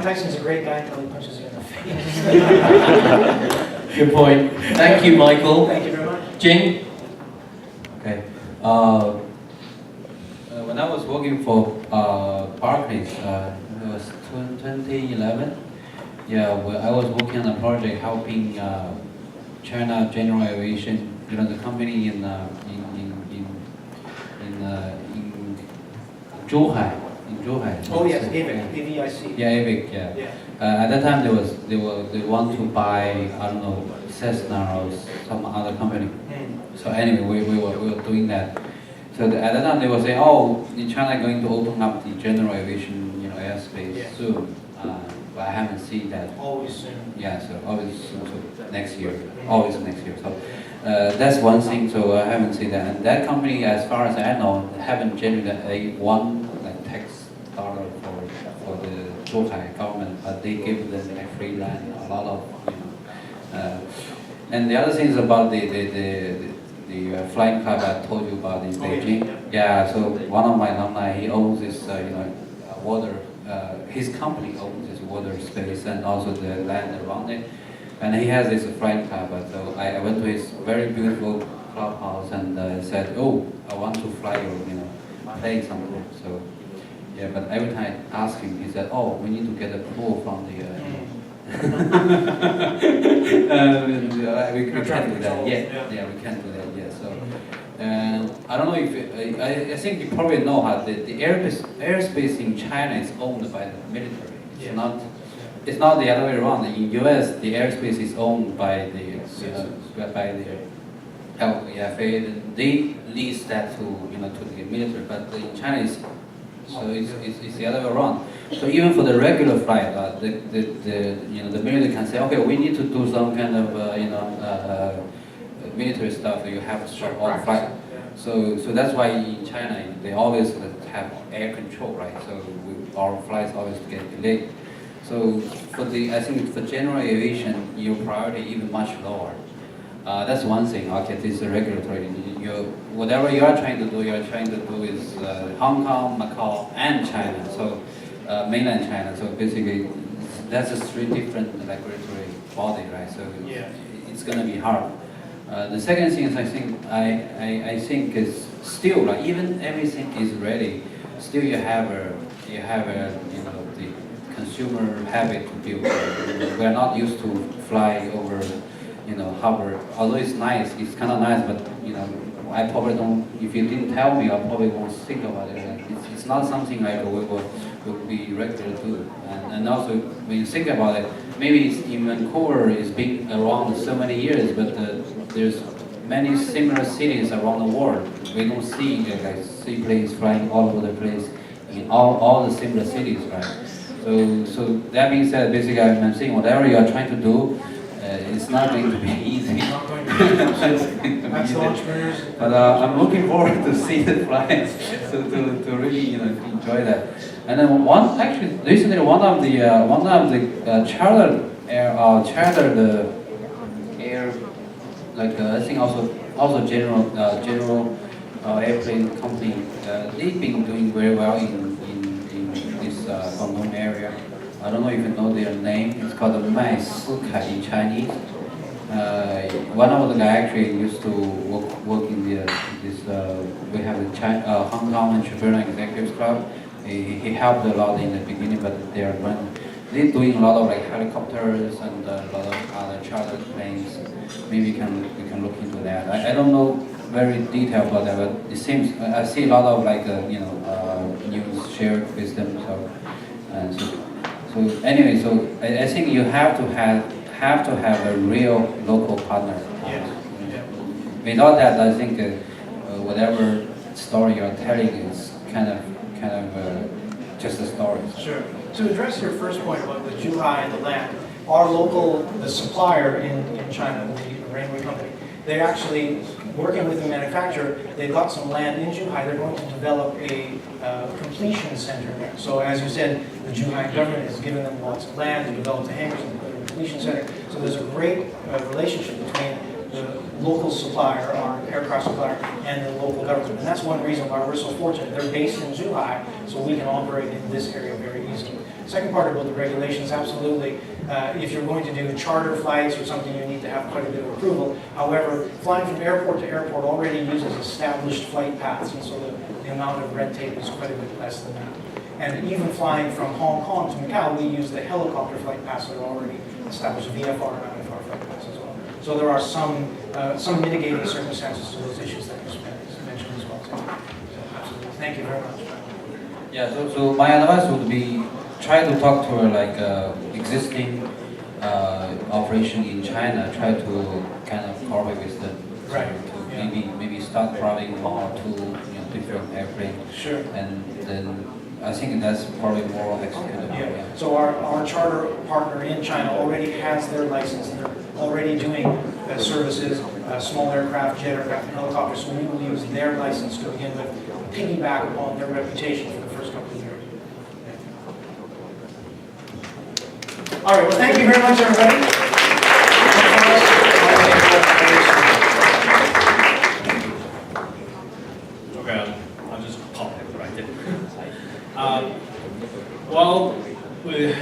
Mike Tyson's a great guy until he punches you in the face. Good point. Thank you, Michael. Thank you very much. Jing? Okay. When I was working for Barclays, it was 2011. Yeah, well, I was working on a project helping China General Aviation, the company in Zhuhai. In Zhuhai. Oh yes, AVIC, AVIC. Yeah, AVIC. Yeah. Yeah. At that time, they want to buy, I don't know, Cessna or some other company. So anyway, we were doing that. So at that time they were saying, oh, in China going to open up the general aviation, airspace soon. But I haven't seen that. Always soon. Yeah, so always soon. So next year, always next year. So that's one thing. So I haven't seen that. And that company, as far as I know, haven't generated one tax dollar for the Zhuhai government, but they give them free land, a lot of. And the other thing is about the flying club I told you about in Beijing. Yeah, so one of my alumni, he owns this, water. His company owns this water space and also the land around it. And he has this flying club. So I went to his very beautiful clubhouse and said, "Oh, I want to fly you, play some." So yeah, but every time I asked him, he said, "Oh, we need to get a pool from the." We can't do that yet. Yeah, we can't do that yet. So, I don't know if I think you probably know how the airspace in China is owned by the military. It's not the other way around. In US, the airspace is owned by the FAA. They lease that to the military, but in China it's the other way around. So even for the regular flight, the military can say, okay, we need to do some kind of military stuff. You have to start all flight. So that's why in China they always have air control, right? So our flights always get delayed. So I think for general aviation, your priority even much lower. That's one thing. Okay, this is regulatory. Whatever you are trying to do is Hong Kong, Macau, and China. So mainland China. So basically, that's just three different regulatory bodies, right? So it's going to be hard. The second thing is I think is still even everything is ready. Still you have the consumer habit to build. We are not used to fly over harbor. Although it's nice, it's kind of nice, but I probably don't. If you didn't tell me, I probably won't think about it. It's not something like we will be regular to do. And also when you think about it, maybe in Vancouver it's been around so many years, but there's many similar cities around the world. We don't see seaplanes flying all over the place in all the similar cities, right? So that being said, basically I'm saying whatever you are trying to do, it's not going to be easy. That's the entrepreneurs. But I'm looking forward to see the flights, to really enjoy that. And then recently one of the chartered air, I think also general airplane company, they've been doing very well in this Guangdong area. I don't know if you know their name. It's called the Mai Sikai in Chinese. One of the guys actually used to work in we have the Hong Kong Entrepreneur Executives Club. He helped a lot in the beginning, but they're doing a lot of helicopters and a lot of other chartered planes. Maybe we can look into that. I don't know very detailed about that, but it seems I see a lot of news shared with them. So anyway, so I think you have to have a real local partner. Without that, I think whatever story you're telling is kind of just a story. Sure. To address your first point about the Zhuhai and the land, the supplier in China, the railway company, they're actually working with the manufacturer. They've got some land in Zhuhai. They're going to develop a completion center there. So as you said, the Zhuhai government has given them lots of land to develop the hangars and the completion center. So there's a great relationship between the local supplier, our aircraft supplier, and the local government. And that's one reason why we're so fortunate. They're based in Zhuhai, so we can operate in this area very easily. Second part about the regulations, absolutely. If you're going to do charter flights or something, you need to have quite a bit of approval. However, flying from airport to airport already uses established flight paths, and so the amount of red tape is quite a bit less than that. And even flying from Hong Kong to Macau, we use the helicopter flight paths that are already established, VFR and IFR flight paths as well. So there are some mitigating circumstances to those issues that you mentioned as well. So absolutely, thank you very much. Yeah, so my advice would be try to talk to like existing operation in China. Try to kind of cooperate with them. Right. To Yeah. maybe start traveling one or two different airplanes. Sure. And then I think that's probably more executable. Yeah. So our charter partner in China already has their license. They're already doing services, small aircraft, jet aircraft, and helicopters. So we will use their license to begin with, piggyback upon their reputation for the first couple of years. All right, well, thank you very much, everybody. Okay, I'll just pop it right there. While we're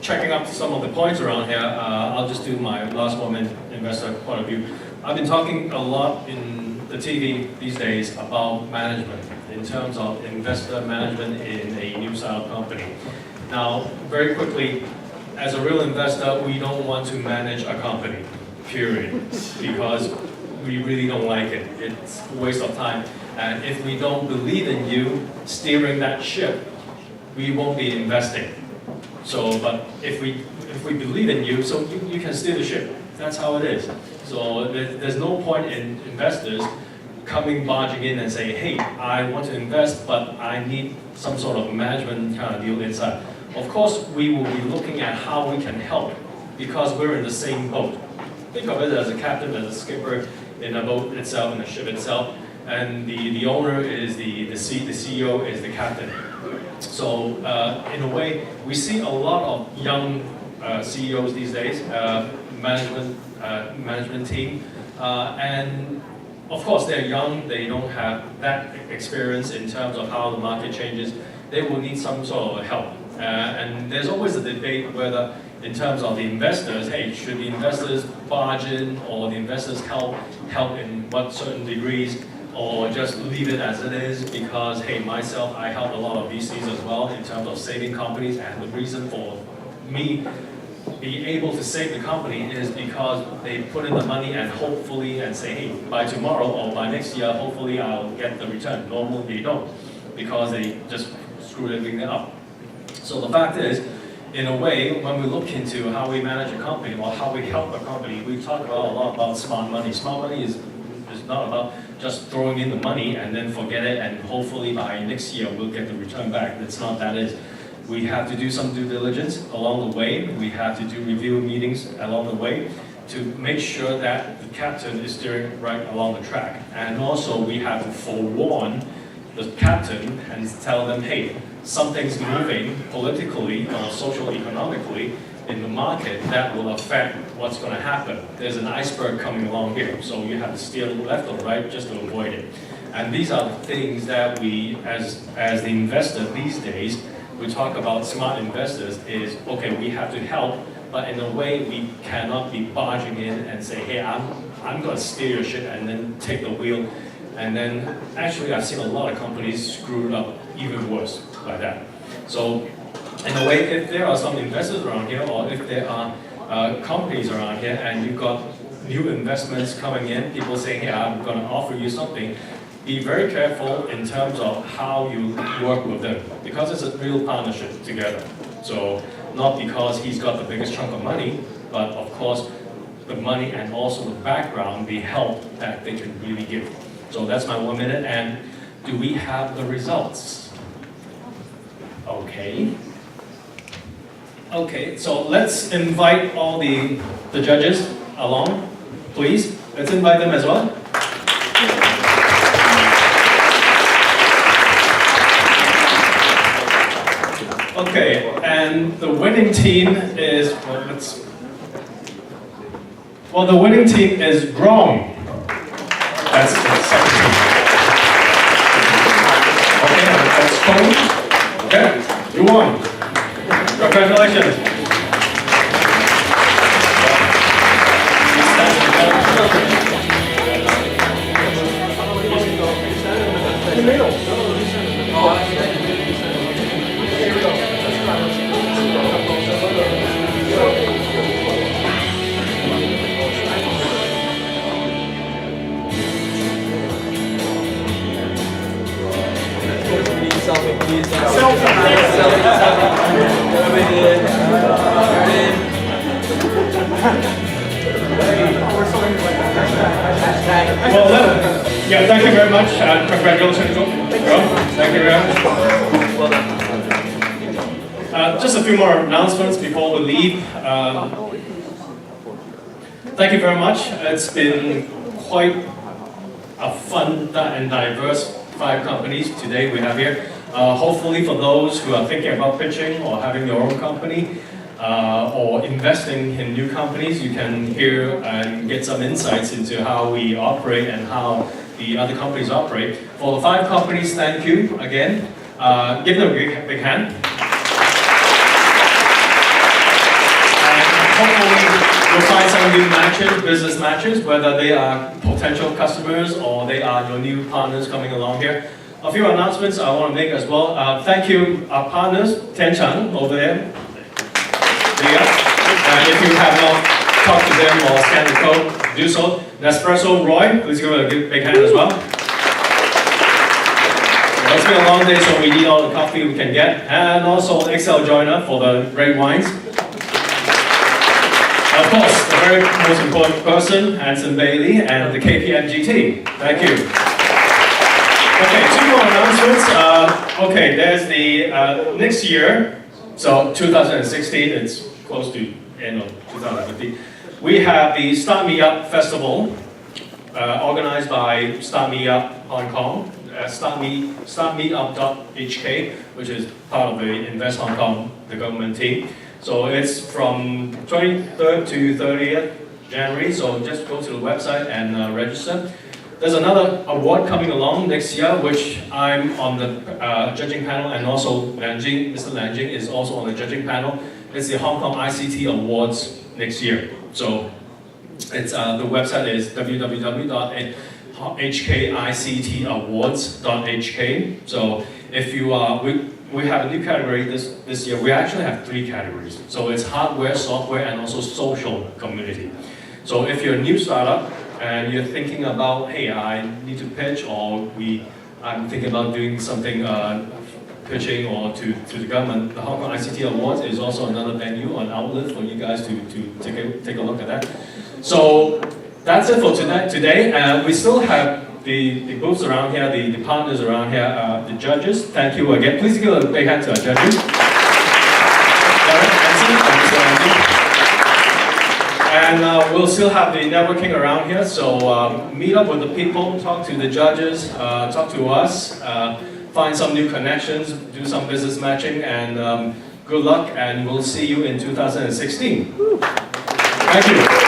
checking up some of the points around here, I'll just do my last moment investor point of view. I've been talking a lot in the TV these days about management, in terms of investor management in a new style company. Now, very quickly, as a real investor, we don't want to manage a company, period, because we really don't like it. It's a waste of time. And if we don't believe in you steering that ship, we won't be investing. So, but if we believe in you, so you can steer the ship. That's how it is. So there's no point in investors coming barging in and saying, hey, I want to invest, but I need some sort of management kind of deal inside. Of course, we will be looking at how we can help, because we're in the same boat. Think of it as a captain, as a skipper in a boat itself, in the ship itself, and the owner is the CEO is the captain. So in a way, we see a lot of young CEOs these days, management team, and of course they're young, they don't have that experience in terms of how the market changes. They will need some sort of help. And there's always a debate whether, in terms of the investors, hey, should the investors barge in, or the investors help in what certain degrees, or just leave it as it is, because, hey, myself, I help a lot of VCs as well in terms of saving companies, and the reason for me being able to save the company is because they put in the money and hopefully, and say, hey, by tomorrow or by next year, hopefully I'll get the return. Normally they don't, because they just screwed everything up. So the fact is, in a way, when we look into how we manage a company or how we help a company, we talk about a lot about smart money. Smart money is not about just throwing in the money and then forget it, and hopefully by next year we'll get the return back. That's not that is. We have to do some due diligence along the way. We have to do review meetings along the way to make sure that the captain is steering right along the track. And also we have to forewarn the captain and tell them, hey, something's moving politically or socio-economically in the market that will affect what's going to happen. There's an iceberg coming along here, so you have to steer left or right just to avoid it. And these are the things that we, as the investor these days, we talk about smart investors is, okay, we have to help, but in a way we cannot be barging in and say, hey, I'm going to steer your ship and then take the wheel. And then, actually, I've seen a lot of companies screwed up even worse by that. So, in a way, if there are some investors around here, or if there are companies around here, and you've got new investments coming in, people saying, hey, I'm going to offer you something, be very careful in terms of how you work with them, because it's a real partnership together. So, not because he's got the biggest chunk of money, but of course, the money and also the background, the help that they can really give. So that's my 1 minute, and do we have the results? Okay. Okay, so let's invite all the judges along, please. Let's invite them as well. Okay, and the winning team is, the winning team is Grom. That's the second team. Okay, that's Tony. Okay, you won. Congratulations. Well, yeah, thank you very much. Congratulations, Joe. Thank you very much. Just a few more announcements before we leave. Thank you very much. It's been quite a fun and diverse 5 companies today we have here. Hopefully for those who are thinking about pitching or having your own company or investing in new companies, you can hear and get some insights into how we operate and how the other companies operate. For the 5 companies, thank you again. Give them a big hand. And hopefully you'll find some new matches, business matches, whether they are potential customers or they are your new partners coming along here. A few announcements I want to make as well. Thank you, our partners, Tiancheng over there. If you have not talked to them or scanned the code, do so. Nespresso, Roy, please give it a big hand as well. It's been a long day, so we need all the coffee we can get. And also Excel Joiner for the great wines. Of course, the very most important person, Hanson Bailey, and the KPMG team. Thank you. Okay, 2 more announcements. Okay, there's the next year, so 2016, it's close to end of 2015. We have the Start Me Up Festival, organized by Start Me Up Hong Kong, startmeup.hk, which is part of the Invest Hong Kong, the government team. So it's from 23rd to 30th January, so just go to the website and register. There's another award coming along next year, which I'm on the judging panel, and also Mr. Lan Jing is also on the judging panel. It's the Hong Kong ICT Awards next year. So it's the website is www.hkictawards.hk. So if you are, we have a new category this year. We actually have 3 categories. So it's hardware, software, and also social community. So if you're a new startup and you're thinking about, hey, I need to pitch, or I'm thinking about doing something, pitching or to the government, the Hong Kong ICT Awards is also another venue, an outlet for you guys to take a look at that. So that's it for today. We still have the booths around here, the partners around here, the judges. Thank you again. Please give a big hand to our judges. And we'll still have the networking around here, so meet up with the people, talk to the judges, talk to us, find some new connections, do some business matching, and good luck, and we'll see you in 2016. Thank you.